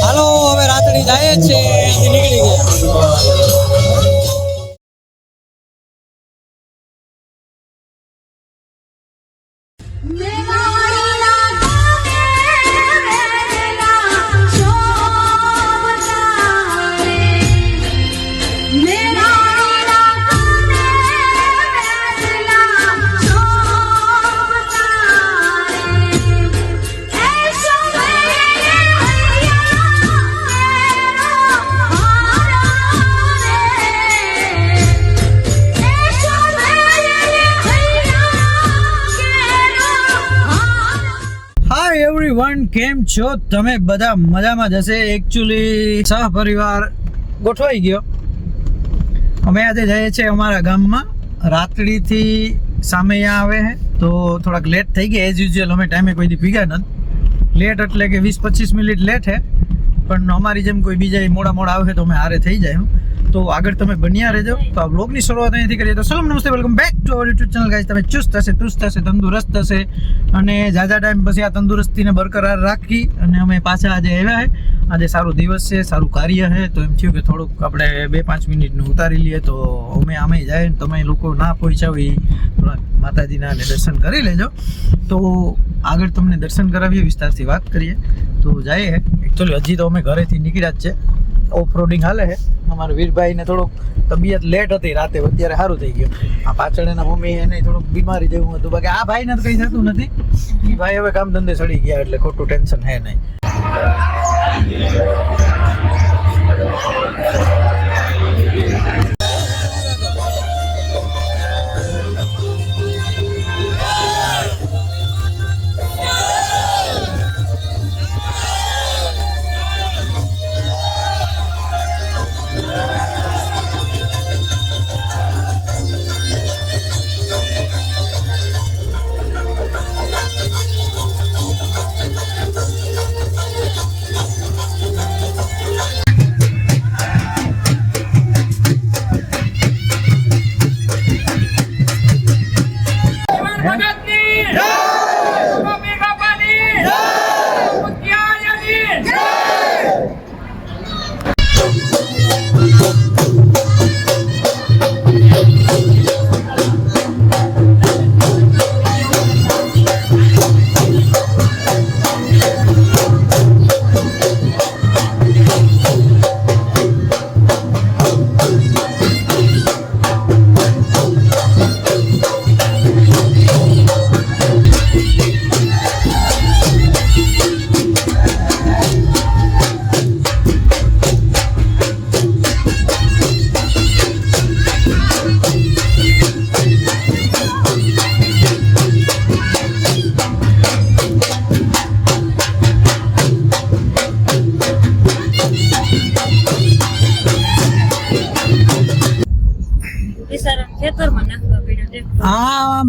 હાલો હવે રાત્રિ જાય છે, નીકળી ગયા. એવરીવન, કેમ છો તમે બધા? મજામાં જશે. એકચ્યુઅલી સહપરિવાર ગોઠવાઈ ગયો. અમે આજે જઈએ છીએ અમારા ગામમાં. રાત્રિથી સામે અહીંયા આવે છે તો થોડાક લેટ થઈ ગયા. એઝ યુઝ્યુઅલ અમે ટાઈમે કોઈ દી ભીગા નથી. લેટ એટલે કે 20-25 મિનિટ લેટ છે, પણ અમારી જેમ કોઈ બીજા મોડા આવે તો અમે હારે થઈ જાય. તો આગળ તમે બન્યા રહેજો. તો આ બ્લોગની શરૂઆત અહીંથી કરીએ. તો સલામ, નમસ્તે, welcome back to our YouTube channel guys. તમે ચુસ્ત હશે, તંદુરસ્ત હશે અને જાજા ટાઈમ પછી આ તંદુરસ્તીને બરકરાર રાખી અને અમે પાછા આજે આવ્યા છે. આજે સારો દિવસ છે, સારું કાર્ય છે, તો એમ થયું કે થોડુંક આપણે 2-5 મિનિટનું ઉતારી લઈએ. તો અમે આમે જાય ને તમે લોકો ના પહોંચ્યા હોય થોડાક માતાજીના દર્શન કરી લેજો. તો આગળ તમને દર્શન કરાવીએ, વિસ્તારથી વાત કરીએ. તો જઈએ. એકચ્યુઅલી હજી તો અમે ઘરેથી નીકળ્યા જ છે. ઓફ રોડિંગ હાલે છે. અમારા વીરભાઈને થોડુંક તબિયત લેટ હતી રાતે, અત્યારે સારું થઈ ગયું. આ પાછળ એના મમ્મી એને થોડુંક બીમારી જેવું હતું. બાકી આ ભાઈને તો કંઈ થતું નથી. એ ભાઈ હવે કામ ધંધે ચડી ગયા એટલે ખોટું ટેન્શન હે નહીં. આ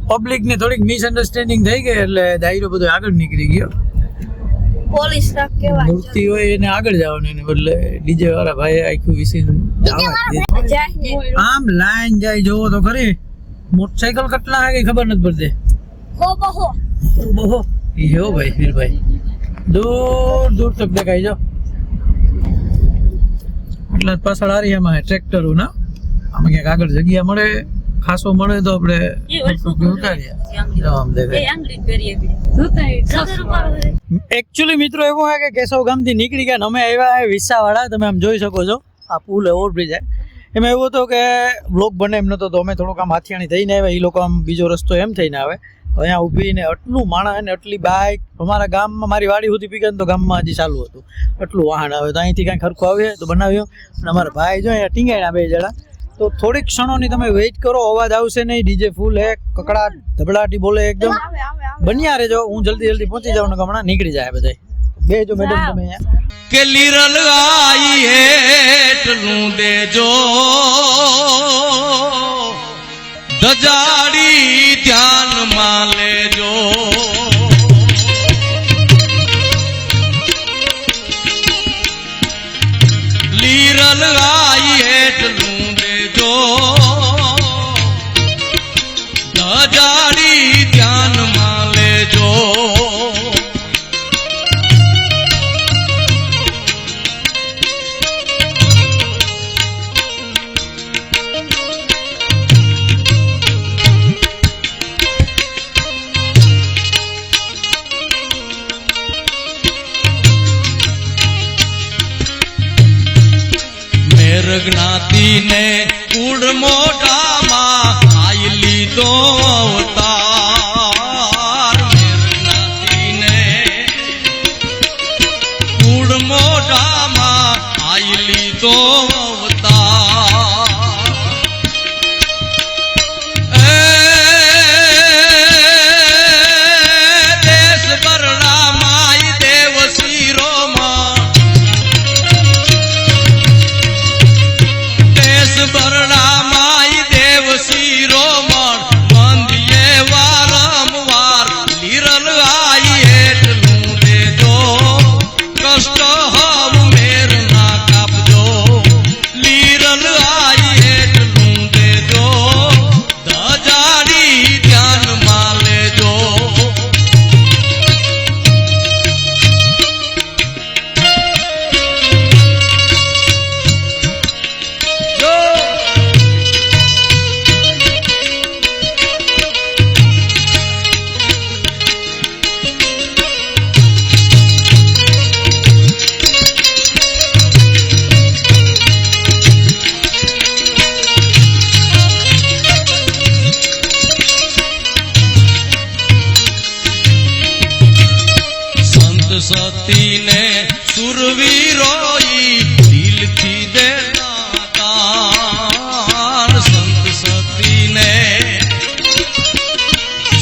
પબ્લિક ને થોડીક મિસઅન્ડરસ્ટેન્ડિંગ થઈ ગઈ એટલે દાયરો બધો આગળ નીકળી ગયો. પોલીસ ટ્રક કેવા મૂર્તિ હોય એને આગળ જવાનું, એને બદલે ડીજે વાળા ભાઈ આખું વિસી આમ લાઈન જાય. જોવો તો ખરી મોટરસાઇકલ કેટલા આગળ ખબર નથી પડતી. હો ભાઈ વીરભાઈ દૂર તક દેખાય જો. એટલે પાછળ આરિયામાં ટ્રેક્ટરો ના આમાં ક્યાંક આગળ જગ્યા મળે ખાસો મળે તો આપણે એકચ્યુઅલી મિત્રો એવું હોય કે કેશવ ગામથી નીકળી ગયા અમે આવ્યા વિસાવાડા. તમે આમ જોઈ શકો છો આ પુલ ઓવરબ્રિજ. એમાં એવું હતું કે બ્લોક બને એમ નતો, તો અમે થોડુંક આમ હાથિયાણી થઈને આવ્યા. એ લોકો આમ બીજો રસ્તો એમ થઈને આવે. અહીંયા ઊભીને આટલું માણસ ને આટલી બાઇક. અમારા ગામમાં મારી વાડી સુધી પીકે તો ગામમાં હજી ચાલુ હતું, આટલું વાહન આવે. તો અહીંથી કાંઈ ખરખું આવીએ તો બનાવ્યો. અને અમારા ભાઈ જો અહીંયા ટીંગાણા 2 જણા. તો થોડીક ક્ષણોની તમે વેઇટ કરો, અવાજ આવશે નહીં. ડીજે ફૂલ હે, કકડાટ ધબડાટી બોલે એકદમ. બન્યા રહેજો. હું જલ્દી પહોંચી જાઉં ને હમણાં નીકળી જાય બધા. બેજો મેડમ તમે અહીંયા કે લીરલ આઈ હેટલું દેજો દજાડી ધ્યાનમાં લેજો. લીરલ આઈ હેટલું જ્ઞાતિને કુળ મોઢામાં આઈ લીધો અવતાર મેર જ્ઞાતિને કુળ મોઢામાં આઈ લીધો અવતાર દેશ બરડા માઈ દેવ શિરોમાં દેશ બરડા માઈ દેવ શિરોમણ વંદિયે વારંવાર લીરલ આઈ એટલું દેજો કષ્ટ હવ મેર ના કાપજો લીરલ આઈ એટલું દેજો ધજાડી ધ્યાનમાં લેજો જો સંત સતીને સુરવીરોઈ દિલથી દેતા દાન સંત સતીને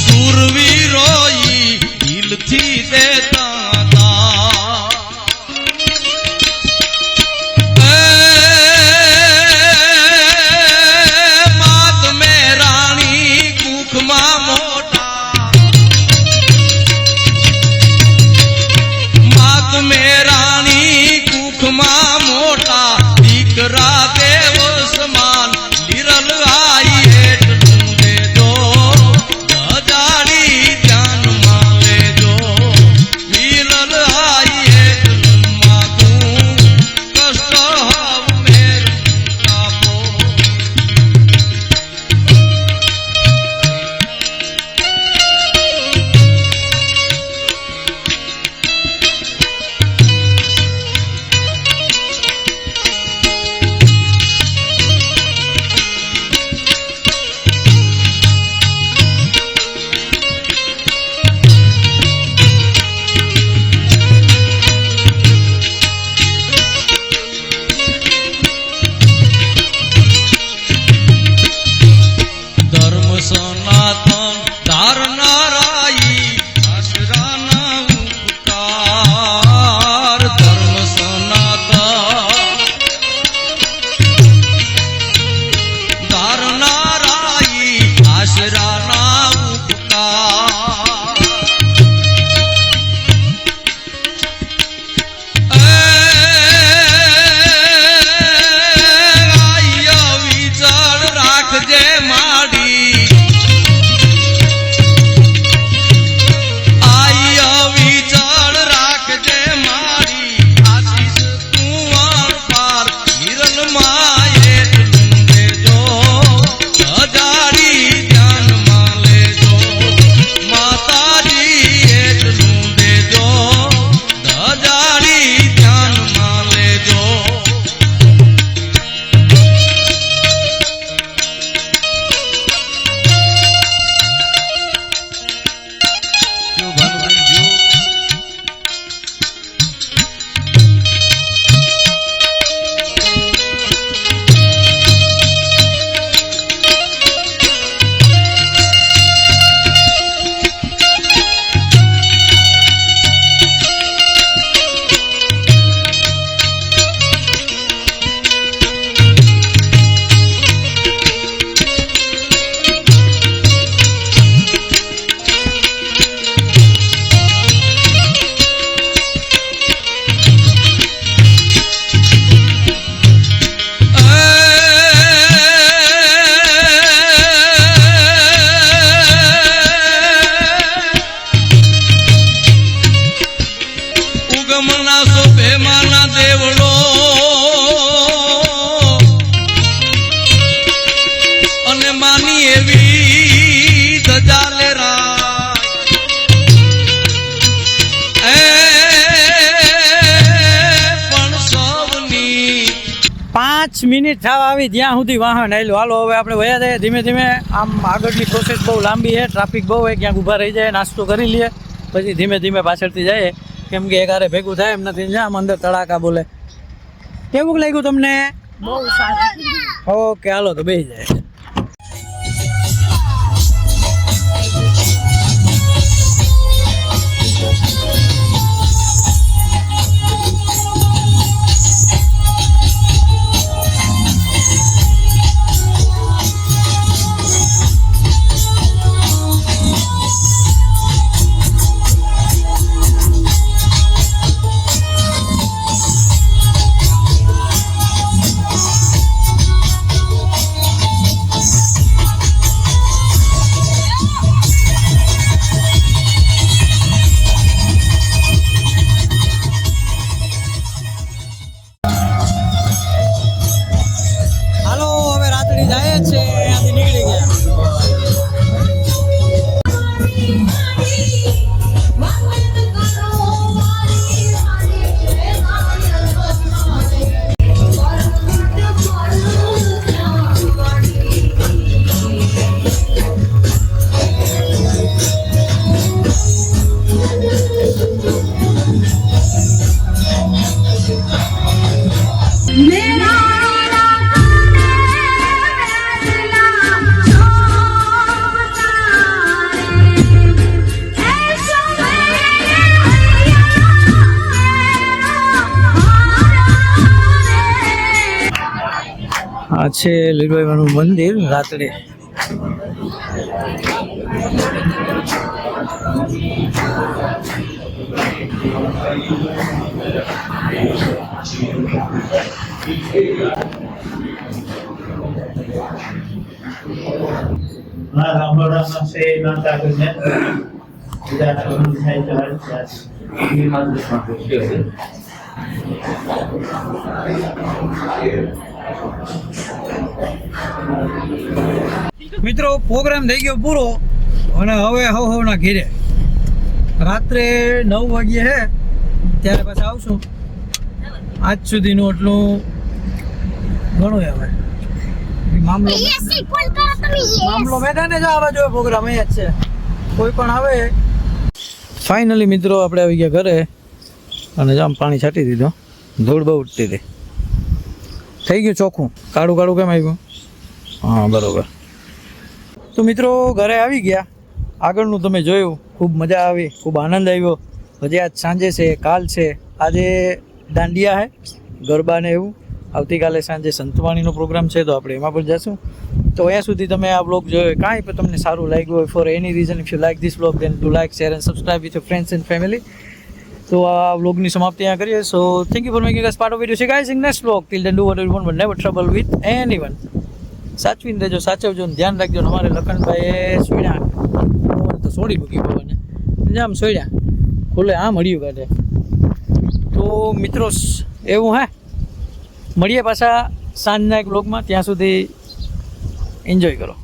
સુરવીરોઈ દિલથી દેતા દાન માત મે રાણી કુખમાં મોટા માત મે રાણી કુખમાં મોટા દીકરા દેવ સમાન લીરલ આઈ એટલું દેજો ધજાડી ધ્યાનમાં લેજો લીરલ આઈ એટલું માગું કષ્ટ હવ મેર કાપો મિનિટ થવા આવી ત્યાં સુધી વાહન આવેલું. હાલો હવે આપણે વયા જઈએ ધીમે ધીમે. આમ આગળની પ્રોસેસ બહુ લાંબી છે, ટ્રાફિક બહુ હોય, ક્યાંક ઊભા રહી જાય, નાસ્તો કરી લઈએ, પછી ધીમે ધીમે પાછળથી જઈએ. કેમ કે એક હારે ભેગું થાય એમ નથી. આમ અંદર તડાકા બોલે. કેવું લાગ્યું તમને? બહુ સારું. ઓકે હાલો તો બેસી જાય. હાલો હવે રાત્રિ જાય જ છે, અહીંયાથી નીકળી ગયા. આ છે લીલભાઈનું મંદિર રાત્રે. મિત્રો પ્રોગ્રામ થઈ ગયો પૂરો અને હવે હવના ઘેરે. રાત્રે 9 વાગ્યે છે ત્યારે પાછા આવશું. આજ સુધીનું એટલું ઘણું હવે મામલો મેદાને જ આવવા જોઈએ. પ્રોગ્રામ અહીંયા જ છે, કોઈ પણ આવે. ફાઇનલી મિત્રો આપણે આવી ગયા ઘરે અને જામ પાણી છાંટી દીધો. ધૂળ બહુ ઉઠતી હતી. થઈ ગયું ચોખ્ખું. કાળું કાળું કેમ આવ્યું? હા બરોબર. તો મિત્રો ઘરે આવી ગયા. આગળનું તમે જોયું, ખૂબ મજા આવી, ખૂબ આનંદ આવ્યો. હજી આજ સાંજે છે, કાલ છે, આજે દાંડિયા છે, ગરબા ને એવું. આવતીકાલે સાંજે સંતવાણીનો પ્રોગ્રામ છે તો આપણે એમાં પણ જશું. તો અહીંયા સુધી તમે આ બ્લોગ જોયો, કાંઈ પણ તમને સારું લાગ્યું હોય, for any reason if you like this blog then do like, share and subscribe with your friends and family. તો આ વ્લોગની સમાપ્તિ અહીંયા કરીએ. So thank you for making us part of video. See guys in next vlog. Till then do what you want but never trouble with anyone. સાચવીને રહેજો, સાચવજો, ધ્યાન રાખજો. અમારે લખનભાઈએ સોડ્યા તો સોડી મૂકી પવને આમ સોડ્યા ખુલ્લે આમ હળિયું કાઢે. તો મિત્રો એવું હે, મળીએ પાછા સાંજના એક વ્લોગમાં. ત્યાં સુધી એન્જોય કરો.